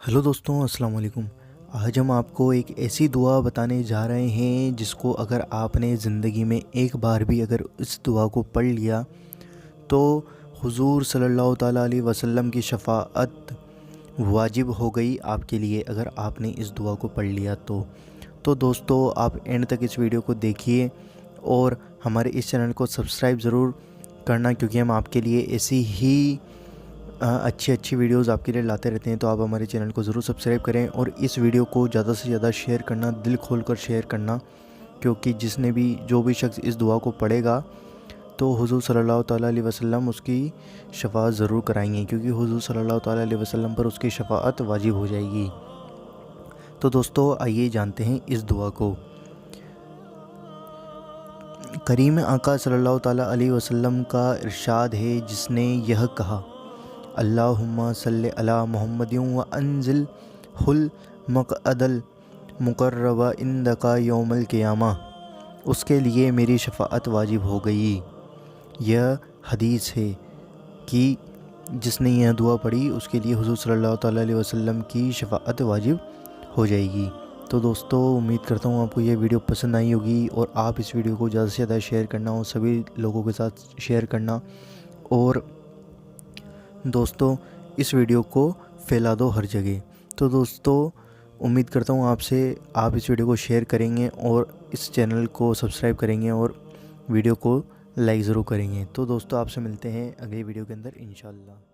Hello दोस्तों, अस्सलाम वालेकुम। आज हम आपको एक ऐसी दुआ बताने जा रहे हैं जिसको अगर आपने ज़िंदगी में एक बार भी अगर इस दुआ को पढ़ लिया तो हुजूर सल्लल्लाहु ताला अलैहि वसल्लम की शफ़ाअत वाजिब हो गई आपके लिए, अगर आपने इस दुआ को पढ़ लिया तो दोस्तों आप एंड तक इस वीडियो को देखिए और हमारे इस चैनल को सब्सक्राइब ज़रूर करना, क्योंकि हम आपके लिए ऐसी ही अच्छी वीडियोस आपके लिए लाते रहते हैं। तो आप हमारे चैनल को ज़रूर सब्सक्राइब करें और इस वीडियो को ज़्यादा से ज़्यादा शेयर करना, दिल खोल कर शेयर करना, क्योंकि जो भी शख्स इस दुआ को पढ़ेगा तो हुजूर सल्लल्लाहु ताला अलैहि वसल्लम उसकी शफ़ाअत ज़रूर कराएंगे, क्योंकि हुजूर सल्लल्लाहु ताला अलैहि वसल्लम पर उसकी शफ़ाअत वाजिब हो जाएगी। तो दोस्तों आइए जानते हैं इस दुआ को। करीम आका सल्लल्लाहु ताला अलैहि वसल्लम का इरशाद है, जिसने यह कहा, अल्लाहुम्मा सल्लि अला मुहम्मदिन व अनज़िल हुल मक़अदल मुक़र्रब इंदका यौमल क़ियामा, उसके लिए मेरी शफ़ाअत वाजिब हो गई। यह हदीस है कि जिसने यह दुआ पढ़ी उसके लिए हुज़ूर सल्लल्लाहु ताला अलैहि वसल्लम की शफ़ाअत वाजिब हो जाएगी। तो दोस्तों उम्मीद करता हूँ आपको यह वीडियो पसंद आई होगी और आप इस वीडियो को ज़्यादा से ज़्यादा शेयर करना और सभी लोगों के साथ शेयर करना, और दोस्तों इस वीडियो को फैला दो हर जगह। तो दोस्तों उम्मीद करता हूँ आप इस वीडियो को शेयर करेंगे और इस चैनल को सब्सक्राइब करेंगे और वीडियो को लाइक ज़रूर करेंगे। तो दोस्तों आपसे मिलते हैं अगली वीडियो के अंदर इंशाअल्लाह।